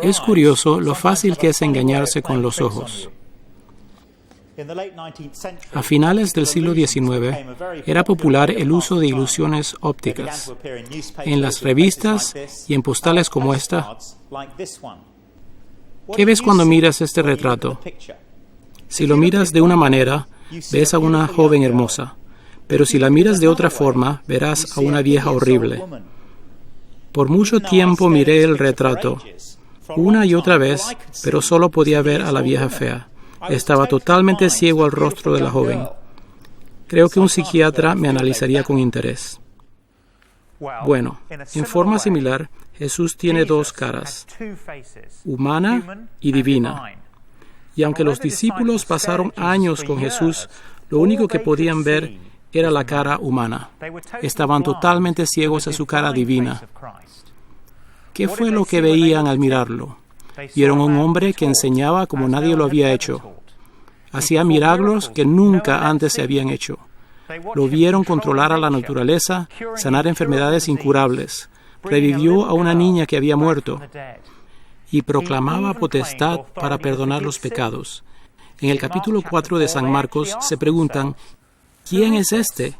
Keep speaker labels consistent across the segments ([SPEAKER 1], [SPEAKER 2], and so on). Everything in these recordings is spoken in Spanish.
[SPEAKER 1] Es curioso lo fácil que es engañarse con los ojos. A finales del siglo XIX, era popular el uso de ilusiones ópticas. En las revistas y en postales como esta, ¿qué ves cuando miras este retrato? Si lo miras de una manera, ves a una joven hermosa, pero si la miras de otra forma, verás a una vieja horrible. Por mucho tiempo miré el retrato, una y otra vez, pero solo podía ver a la vieja fea. Estaba totalmente ciego al rostro de la joven. Creo que un psiquiatra me analizaría con interés. Bueno, en forma similar, Jesús tiene dos caras, humana y divina. Y aunque los discípulos pasaron años con Jesús, lo único que podían ver era la cara humana. Estaban totalmente ciegos a su cara divina. ¿Qué fue lo que veían al mirarlo? Vieron a un hombre que enseñaba como nadie lo había hecho. Hacía milagros que nunca antes se habían hecho. Lo vieron controlar a la naturaleza, sanar enfermedades incurables. Revivió a una niña que había muerto y proclamaba potestad para perdonar los pecados. En el capítulo 4 de San Marcos se preguntan, ¿quién es este?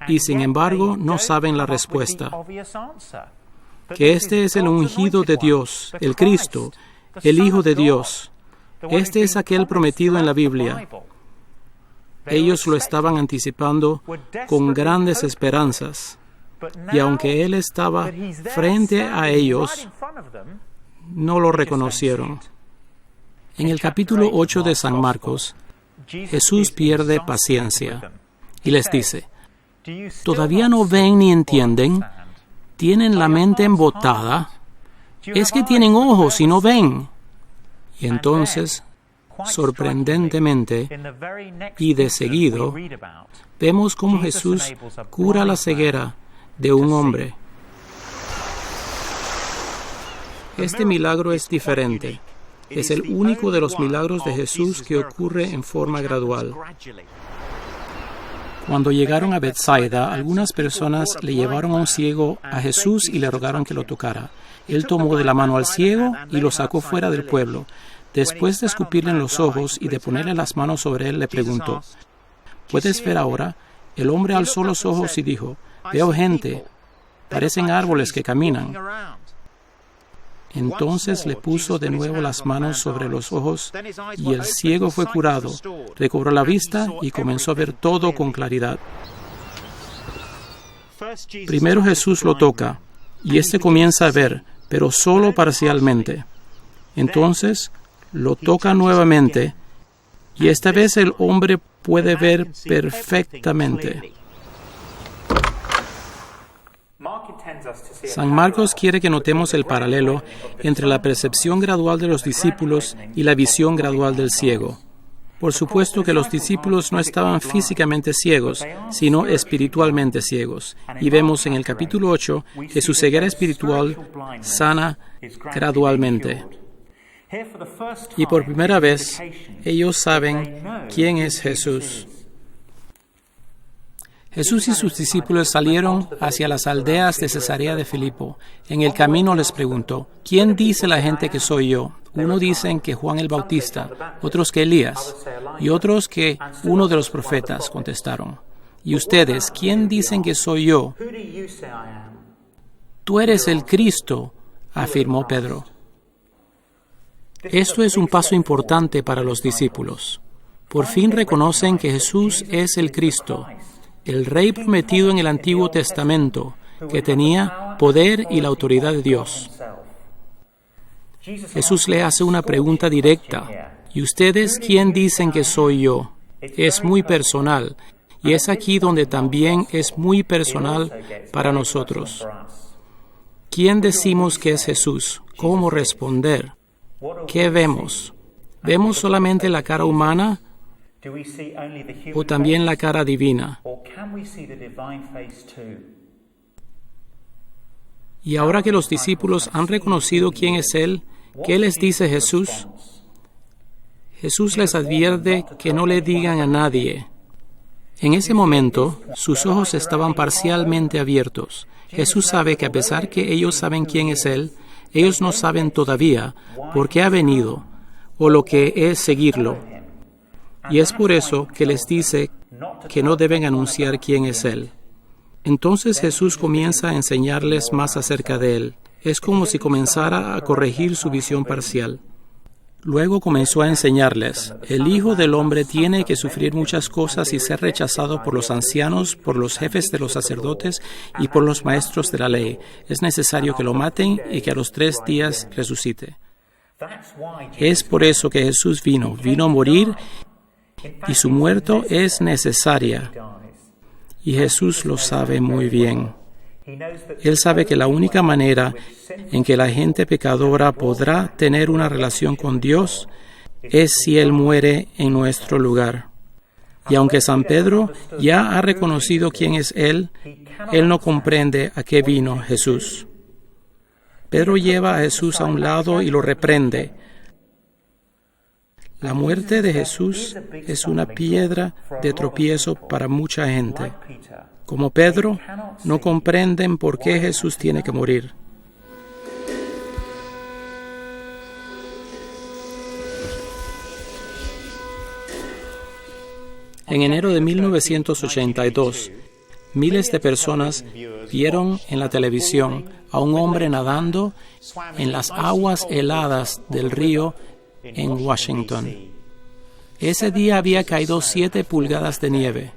[SPEAKER 1] Y sin embargo no saben la respuesta. Que este es el ungido de Dios, el Cristo, el Hijo de Dios. Este es aquel prometido en la Biblia. Ellos lo estaban anticipando con grandes esperanzas. Y aunque Él estaba frente a ellos, no lo reconocieron. En el capítulo 8 de San Marcos, Jesús pierde paciencia y les dice, ¿todavía no ven ni entienden? ¿Tienen la mente embotada? Es que tienen ojos y no ven. Y entonces, sorprendentemente y de seguido, vemos cómo Jesús cura la ceguera de un hombre. Este milagro es diferente. Es el único de los milagros de Jesús que ocurre en forma gradual. Cuando llegaron a Bethsaida, algunas personas le llevaron a un ciego a Jesús y le rogaron que lo tocara. Él tomó de la mano al ciego y lo sacó fuera del pueblo. Después de escupirle en los ojos y de ponerle las manos sobre él, le preguntó, ¿puedes ver ahora? El hombre alzó los ojos y dijo, veo gente, parecen árboles que caminan. Entonces le puso de nuevo las manos sobre los ojos y el ciego fue curado, recobró la vista y comenzó a ver todo con claridad. Primero Jesús lo toca y éste comienza a ver, pero solo parcialmente. Entonces lo toca nuevamente y esta vez el hombre puede ver perfectamente. San Marcos quiere que notemos el paralelo entre la percepción gradual de los discípulos y la visión gradual del ciego. Por supuesto que los discípulos no estaban físicamente ciegos, sino espiritualmente ciegos. Y vemos en el capítulo 8 que su ceguera espiritual sana gradualmente. Y por primera vez, ellos saben quién es Jesús. Jesús y sus discípulos salieron hacia las aldeas de Cesarea de Filipo. En el camino les preguntó, ¿quién dice la gente que soy yo? Unos dicen que Juan el Bautista, otros que Elías, y otros que uno de los profetas, contestaron. ¿Y ustedes, quién dicen que soy yo? Tú eres el Cristo, afirmó Pedro. Esto es un paso importante para los discípulos. Por fin reconocen que Jesús es el Cristo, el Rey prometido en el Antiguo Testamento, que tenía poder y la autoridad de Dios. Jesús le hace una pregunta directa. ¿Y ustedes quién dicen que soy yo? Es muy personal, y es aquí donde también es muy personal para nosotros. ¿Quién decimos que es Jesús? ¿Cómo responder? ¿Qué vemos? ¿Vemos solamente la cara humana o también la cara divina? Y ahora que los discípulos han reconocido quién es Él, ¿qué les dice Jesús? Jesús les advierte que no le digan a nadie. En ese momento, sus ojos estaban parcialmente abiertos. Jesús sabe que a pesar que ellos saben quién es Él Ellos no saben todavía por qué ha venido o lo que es seguirlo. Y es por eso que les dice que no deben anunciar quién es Él. Entonces Jesús comienza a enseñarles más acerca de Él. Es como si comenzara a corregir su visión parcial. Luego comenzó a enseñarles: el Hijo del Hombre tiene que sufrir muchas cosas y ser rechazado por los ancianos, por los jefes de los sacerdotes y por los maestros de la ley. Es necesario que lo maten y que a los 3 días resucite. Es por eso que Jesús vino a morir, y su muerte es necesaria. Y Jesús lo sabe muy bien. Él sabe que la única manera en que la gente pecadora podrá tener una relación con Dios es si Él muere en nuestro lugar. Y aunque San Pedro ya ha reconocido quién es Él, él no comprende a qué vino Jesús. Pedro lleva a Jesús a un lado y lo reprende. La muerte de Jesús es una piedra de tropiezo para mucha gente. Como Pedro, no comprenden por qué Jesús tiene que morir. En enero de 1982, miles de personas vieron en la televisión a un hombre nadando en las aguas heladas del río en Washington. Ese día había caído 7 pulgadas de nieve.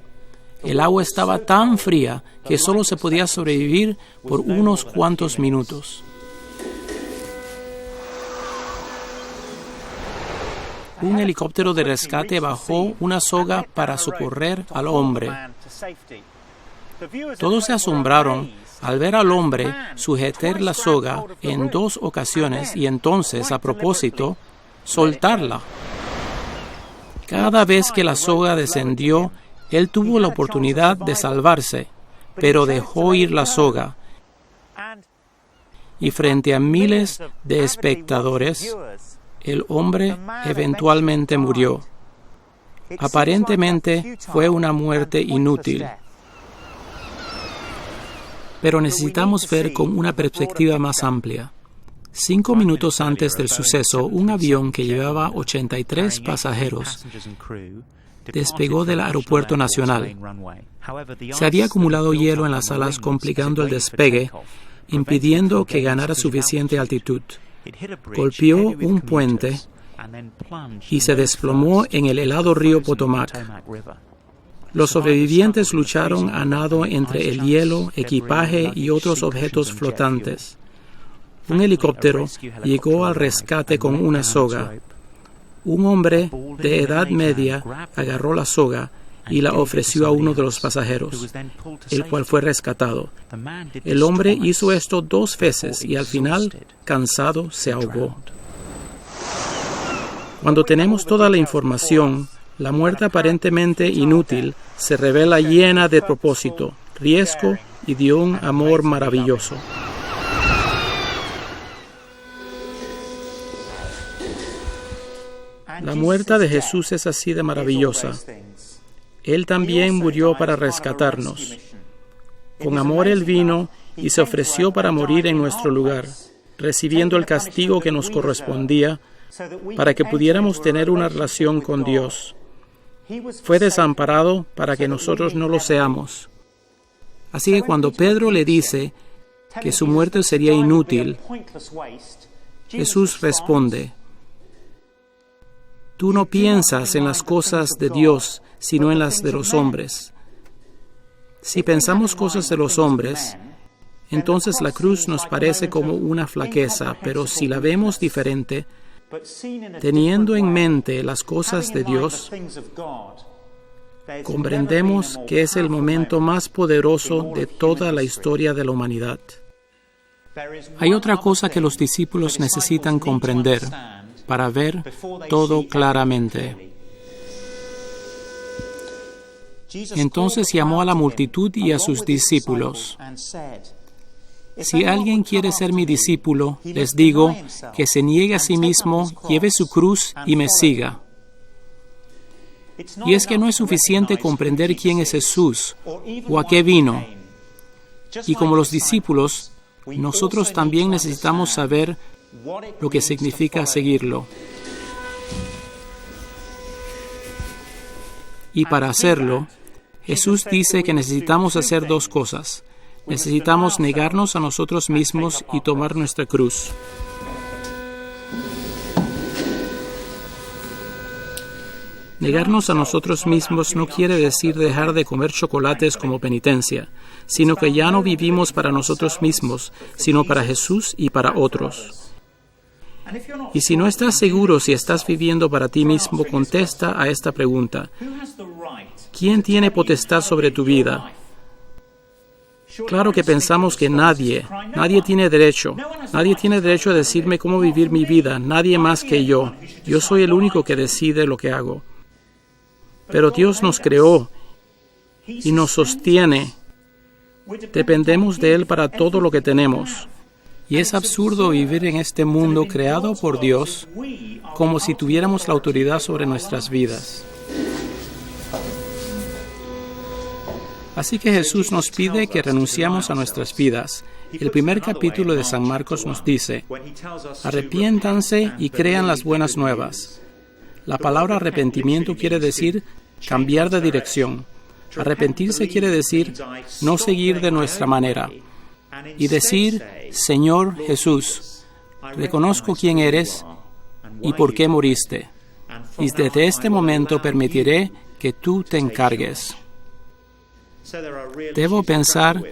[SPEAKER 1] El agua estaba tan fría que solo se podía sobrevivir por unos cuantos minutos. Un helicóptero de rescate bajó una soga para socorrer al hombre. Todos se asombraron al ver al hombre sujetar la soga en 2 ocasiones y entonces, a propósito, soltarla. Cada vez que la soga descendió, él tuvo la oportunidad de salvarse, pero dejó ir la soga. Y frente a miles de espectadores, el hombre eventualmente murió. Aparentemente fue una muerte inútil. Pero necesitamos ver con una perspectiva más amplia. 5 minutos antes del suceso, un avión que llevaba 83 pasajeros despegó del aeropuerto nacional. Se había acumulado hielo en las alas, complicando el despegue, impidiendo que ganara suficiente altitud. Golpeó un puente y se desplomó en el helado río Potomac. Los sobrevivientes lucharon a nado entre el hielo, equipaje y otros objetos flotantes. Un helicóptero llegó al rescate con una soga. Un hombre de edad media agarró la soga y la ofreció a uno de los pasajeros, el cual fue rescatado. El hombre hizo esto 2 veces y al final, cansado, se ahogó. Cuando tenemos toda la información, la muerte aparentemente inútil se revela llena de propósito, riesgo y de un amor maravilloso. La muerte de Jesús es así de maravillosa. Él también murió para rescatarnos. Con amor Él vino y se ofreció para morir en nuestro lugar, recibiendo el castigo que nos correspondía para que pudiéramos tener una relación con Dios. Fue desamparado para que nosotros no lo seamos. Así que cuando Pedro le dice que su muerte sería inútil, Jesús responde: tú no piensas en las cosas de Dios, sino en las de los hombres. Si pensamos cosas de los hombres, entonces la cruz nos parece como una flaqueza, pero si la vemos diferente, teniendo en mente las cosas de Dios, comprendemos que es el momento más poderoso de toda la historia de la humanidad. Hay otra cosa que los discípulos necesitan comprender para ver todo claramente. Entonces llamó a la multitud y a sus discípulos. Si alguien quiere ser mi discípulo, les digo que se niegue a sí mismo, lleve su cruz y me siga. Y es que no es suficiente comprender quién es Jesús o a qué vino. Y como los discípulos, nosotros también necesitamos saber lo que significa seguirlo. Y para hacerlo, Jesús dice que necesitamos hacer dos cosas. Necesitamos negarnos a nosotros mismos y tomar nuestra cruz. Negarnos a nosotros mismos no quiere decir dejar de comer chocolates como penitencia, sino que ya no vivimos para nosotros mismos, sino para Jesús y para otros. Y si no estás seguro si estás viviendo para ti mismo, contesta a esta pregunta: ¿quién tiene potestad sobre tu vida? Claro que pensamos que nadie tiene derecho. Nadie tiene derecho a decirme cómo vivir mi vida, nadie más que yo. Yo soy el único que decide lo que hago. Pero Dios nos creó y nos sostiene. Dependemos de Él para todo lo que tenemos. Y es absurdo vivir en este mundo creado por Dios como si tuviéramos la autoridad sobre nuestras vidas. Así que Jesús nos pide que renunciamos a nuestras vidas. El primer capítulo de San Marcos nos dice: arrepiéntanse y crean las buenas nuevas. La palabra arrepentimiento quiere decir cambiar de dirección. Arrepentirse quiere decir no seguir de nuestra manera y decir: Señor Jesús, reconozco quién eres y por qué moriste, y desde este momento permitiré que tú te encargues. Debo pensar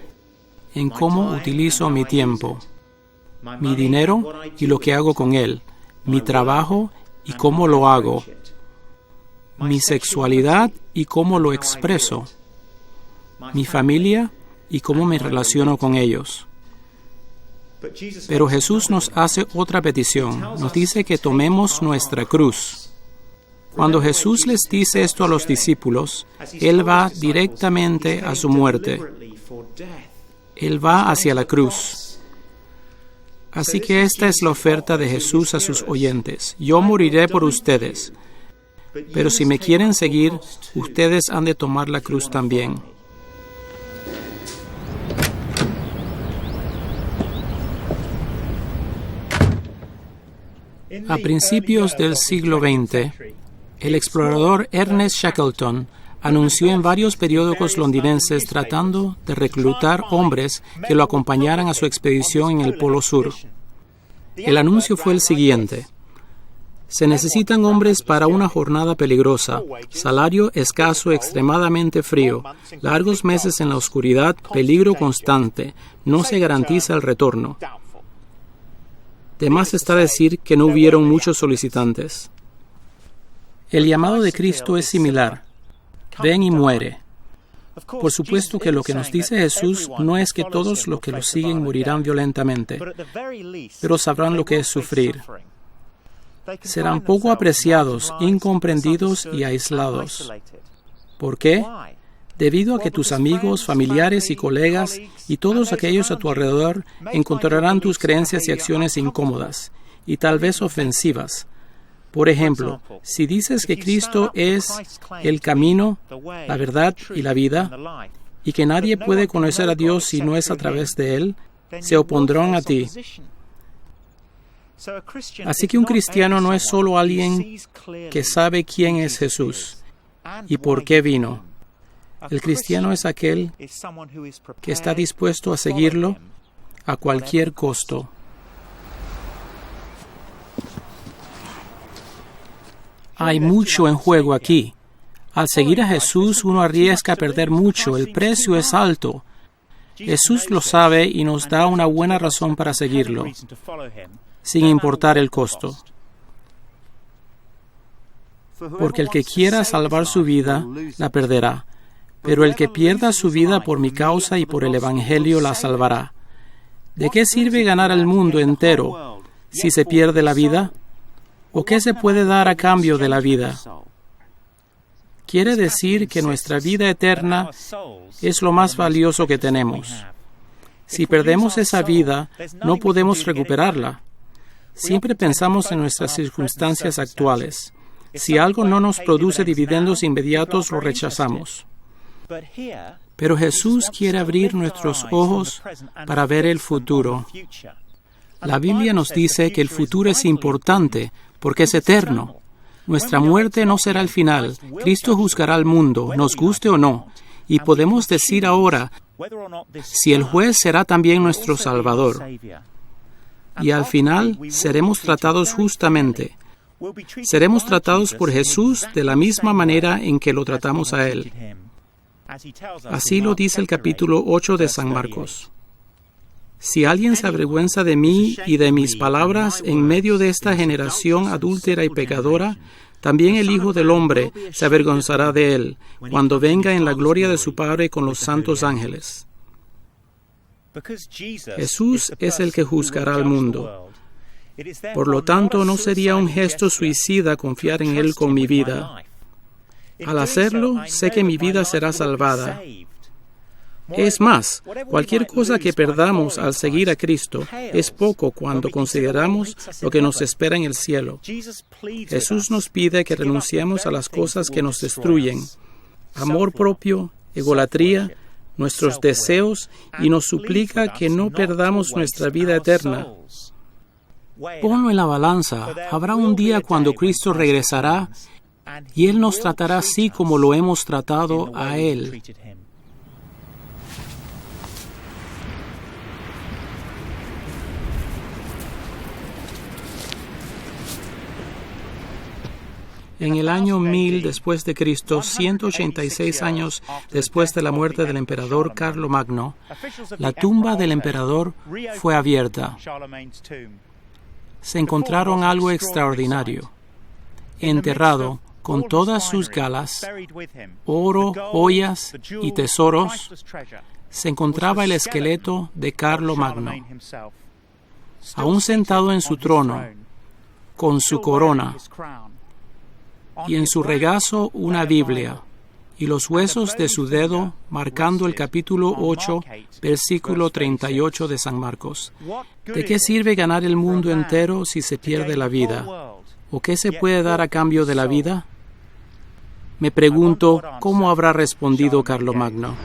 [SPEAKER 1] en cómo utilizo mi tiempo, mi dinero y lo que hago con él, mi trabajo y cómo lo hago, mi sexualidad y cómo lo expreso, mi familia y cómo me relaciono con ellos. Pero Jesús nos hace otra petición. Nos dice que tomemos nuestra cruz. Cuando Jesús les dice esto a los discípulos, Él va directamente a su muerte. Él va hacia la cruz. Así que esta es la oferta de Jesús a sus oyentes. Yo moriré por ustedes, pero si me quieren seguir, ustedes han de tomar la cruz también. A principios del siglo XX, el explorador Ernest Shackleton anunció en varios periódicos londinenses tratando de reclutar hombres que lo acompañaran a su expedición en el Polo Sur. El anuncio fue el siguiente: se necesitan hombres para una jornada peligrosa, salario escaso, extremadamente frío, largos meses en la oscuridad, peligro constante, no se garantiza el retorno. De más está decir que no hubieron muchos solicitantes. El llamado de Cristo es similar: ven y muere. Por supuesto que lo que nos dice Jesús no es que todos los que lo siguen morirán violentamente, pero sabrán lo que es sufrir. Serán poco apreciados, incomprendidos y aislados. ¿Por qué? Debido a que tus amigos, familiares y colegas y todos aquellos a tu alrededor encontrarán tus creencias y acciones incómodas y tal vez ofensivas. Por ejemplo, si dices que Cristo es el camino, la verdad y la vida, y que nadie puede conocer a Dios si no es a través de Él, se opondrán a ti. Así que un cristiano no es solo alguien que sabe quién es Jesús y por qué vino. El cristiano es aquel que está dispuesto a seguirlo a cualquier costo. Hay mucho en juego aquí. Al seguir a Jesús, uno arriesga a perder mucho. El precio es alto. Jesús lo sabe y nos da una buena razón para seguirlo, sin importar el costo. Porque el que quiera salvar su vida, la perderá. Pero el que pierda su vida por mi causa y por el Evangelio, la salvará. ¿De qué sirve ganar el mundo entero si se pierde la vida? ¿O qué se puede dar a cambio de la vida? Quiere decir que nuestra vida eterna es lo más valioso que tenemos. Si perdemos esa vida, no podemos recuperarla. Siempre pensamos en nuestras circunstancias actuales. Si algo no nos produce dividendos inmediatos, lo rechazamos. Pero Jesús quiere abrir nuestros ojos para ver el futuro. La Biblia nos dice que el futuro es importante porque es eterno. Nuestra muerte no será el final. Cristo juzgará al mundo, nos guste o no. Y podemos decir ahora si el juez será también nuestro Salvador. Y al final seremos tratados justamente. Seremos tratados por Jesús de la misma manera en que lo tratamos a Él. Así lo dice el capítulo 8 de San Marcos. Si alguien se avergüenza de mí y de mis palabras en medio de esta generación adúltera y pecadora, también el Hijo del Hombre se avergonzará de él, cuando venga en la gloria de su Padre con los santos ángeles. Jesús es el que juzgará al mundo. Por lo tanto, no sería un gesto suicida confiar en Él con mi vida. Al hacerlo, sé que mi vida será salvada. Es más, cualquier cosa que perdamos al seguir a Cristo es poco cuando consideramos lo que nos espera en el cielo. Jesús nos pide que renunciemos a las cosas que nos destruyen, amor propio, egolatría, nuestros deseos, y nos suplica que no perdamos nuestra vida eterna. Ponlo en la balanza. Habrá un día cuando Cristo regresará y Él nos tratará así como lo hemos tratado a Él. En el año 1000 después de Cristo, 186 años después de la muerte del emperador Carlomagno, la tumba del emperador fue abierta. Se encontraron algo extraordinario. Enterrado con todas sus galas, oro, joyas y tesoros, se encontraba el esqueleto de Carlomagno, aún sentado en su trono, con su corona, y en su regazo una Biblia, y los huesos de su dedo marcando el capítulo 8, versículo 38 de San Marcos. ¿De qué sirve ganar el mundo entero si se pierde la vida? ¿O qué se puede dar a cambio de la vida? Me pregunto, ¿cómo habrá respondido Carlomagno?